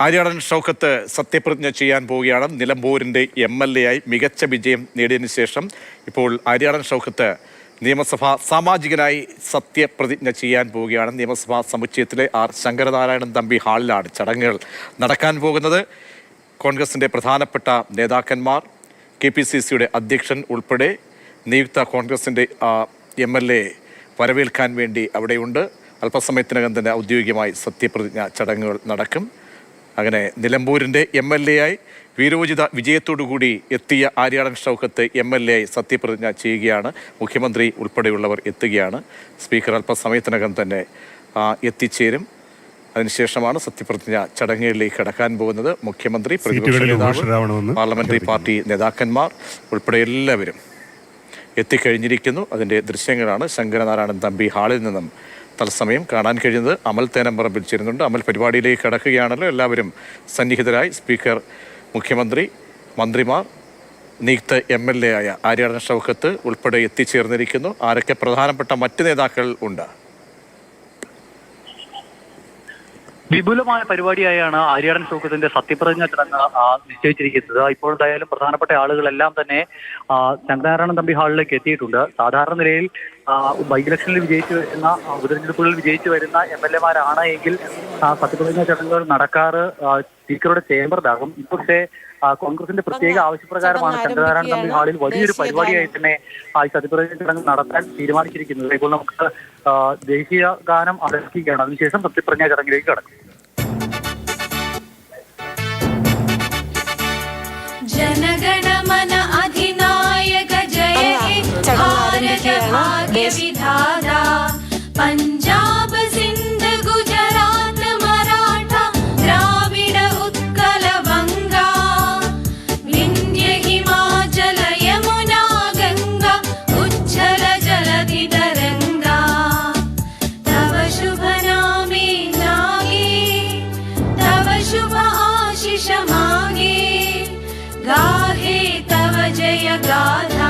ആര്യാടൻ ഷൗക്കത്ത് സത്യപ്രതിജ്ഞ ചെയ്യാൻ പോവുകയാണ്. നിലമ്പൂരിൻ്റെ MLA ആയി മികച്ച വിജയം നേടിയതിനു ശേഷം ഇപ്പോൾ ആര്യാടൻ ഷൗക്കത്ത് നിയമസഭാ സാമാജികനായി സത്യപ്രതിജ്ഞ ചെയ്യാൻ പോവുകയാണ്. നിയമസഭാ സമുച്ചയത്തിലെ ആർ ശങ്കരനാരായണൻ തമ്പി ഹാളിലാണ് ചടങ്ങുകൾ നടക്കാൻ പോകുന്നത്. കോൺഗ്രസിൻ്റെ പ്രധാനപ്പെട്ട നേതാക്കന്മാർ, KPCCയുടെ അധ്യക്ഷൻ ഉൾപ്പെടെ നിയുക്ത കോൺഗ്രസിൻ്റെ MLA വരവേൽക്കാൻ വേണ്ടി അവിടെയുണ്ട്. അല്പസമയത്തിനകം തന്നെ ഔദ്യോഗികമായി സത്യപ്രതിജ്ഞ ചടങ്ങുകൾ നടക്കും. അങ്ങനെ നിലമ്പൂരിൻ്റെ MLA ആയി വീരോചിത വിജയത്തോടുകൂടി എത്തിയ ആര്യാടൻ ഷൗക്കത്ത് MLA ആയി സത്യപ്രതിജ്ഞ ചെയ്യുകയാണ്. മുഖ്യമന്ത്രി ഉൾപ്പെടെയുള്ളവർ എത്തുകയാണ്. സ്പീക്കർ അല്പസമയത്തിനകം തന്നെ എത്തിച്ചേരും. അതിനുശേഷമാണ് സത്യപ്രതിജ്ഞ ചടങ്ങുകളിലേക്ക് കടക്കാൻ പോകുന്നത്. മുഖ്യമന്ത്രി, പ്രതിപക്ഷ നേതാവ്, പാർലമെന്ററി പാർട്ടി നേതാക്കന്മാർ ഉൾപ്പെടെ എല്ലാവരും എത്തിക്കഴിഞ്ഞിരിക്കുന്നു. അതിൻ്റെ ദൃശ്യങ്ങളാണ് ശങ്കരനാരായണൻ തമ്പി ഹാളിൽ നിന്നും തത്സമയം കാണാൻ കഴിയുന്നത്. അമൽ തേനമ്പറമ്പിൽ ചേരുന്നുണ്ട്. അമൽ, പരിപാടിയിലേക്ക് കടക്കുകയാണല്ലോ. എല്ലാവരും സന്നിഹിതരായി. സ്പീക്കർ, മുഖ്യമന്ത്രി, മന്ത്രിമാർ, നിയുക്ത MLA ആയ ആര്യാടൻ ഷൗക്കത്ത് ഉൾപ്പെടെ എത്തിച്ചേർന്നിരിക്കുന്നു. ആരൊക്കെ പ്രധാനപ്പെട്ട മറ്റ് നേതാക്കൾ ഉണ്ട്? വിപുലമായ പരിപാടിയായാണ് ആര്യാടൻ ഷൗക്കത്തിന്റെ സത്യപ്രതിജ്ഞ ചടങ്ങ് നിശ്ചയിച്ചിരിക്കുന്നത്. ഇപ്പോൾ എന്തായാലും പ്രധാനപ്പെട്ട ആളുകളെല്ലാം തന്നെ ശങ്കരനാരായണൻ തമ്പി ഹാളിലേക്ക് എത്തിയിട്ടുണ്ട്. സാധാരണ നിലയിൽ ബൈ ഇലക്ഷനിൽ വിജയിച്ചു വരുന്ന, ഉപതെരഞ്ഞെടുപ്പുകളിൽ വിജയിച്ചു വരുന്ന MLA-മാരാണ് എങ്കിൽ സത്യപ്രതിജ്ഞ ചടങ്ങുകൾ നടക്കാറ് സ്പീക്കറുടെ ചേംബറിലാകും. പക്ഷേ കോൺഗ്രസിന്റെ പ്രത്യേക ആവശ്യപ്രകാരമാണ് ശങ്കരനാരായണൻ തമ്പി ഹാളിൽ വലിയൊരു പരിപാടിയായി തന്നെ സത്യപ്രതിജ്ഞ ചടങ്ങ് നടത്താൻ തീരുമാനിച്ചിരിക്കുന്നത്. ഇപ്പോൾ നമുക്ക് ദേശീയ ഗാനം ആരംഭിക്കുകയാണ്. അതിനുശേഷം സത്യപ്രതിജ്ഞ ചടങ്ങിലേക്ക് കടക്കും. ജനഗണമന അധിനായക ജയ ഹേ ഭാരത ഭാഗ്യ വിധാത പഞ്ചാബ് സിന്ധ് ഗുജറാത്ത് മറാഠ ദ്രാവിഡ ഉത്കല വംഗ വിന്ധ്യ ഹിമാചല യമുന ഗംഗ ഉജ്ജല ജലധി തരംഗ തവ ശുഭ നാമേ നാഗേ തവ ശുഭ ആശിഷ മാഗേ गाहे तव जय गाथा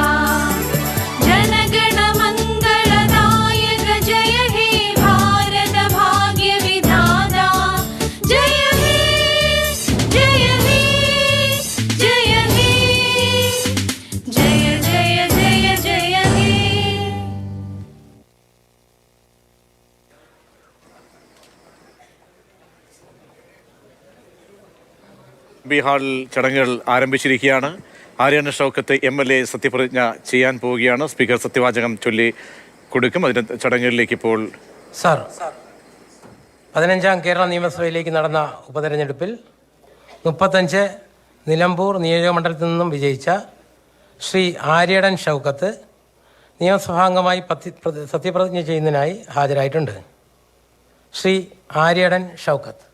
जनगण मंगलदायक जय हे भारत भाग्य विधाता जय हे जय हे जय हे जय जय जय जय हे. ബീഹാറിൽ ചടങ്ങുകൾ ആരംഭിച്ചിരിക്കുകയാണ്. ആര്യാടൻ ഷൗക്കത്ത് MLA സത്യപ്രതിജ്ഞ ചെയ്യാൻ പോവുകയാണ്. സ്പീക്കർ സത്യവാചകം ചൊല്ലി കൊടുക്കും. അതിന് ചടങ്ങുകളിലേക്ക് ഇപ്പോൾ 15ാം കേരള നിയമസഭയിലേക്ക് നടന്ന ഉപതെരഞ്ഞെടുപ്പിൽ 35 നിലമ്പൂർ നിയോജകമണ്ഡലത്തിൽ നിന്നും വിജയിച്ച ശ്രീ ആര്യാടൻ ഷൗക്കത്ത് നിയമസഭാംഗമായി സത്യപ്രതിജ്ഞ ചെയ്യുന്നതിനായി ഹാജരായിട്ടുണ്ട്. ശ്രീ ആര്യാടൻ ഷൗക്കത്ത്.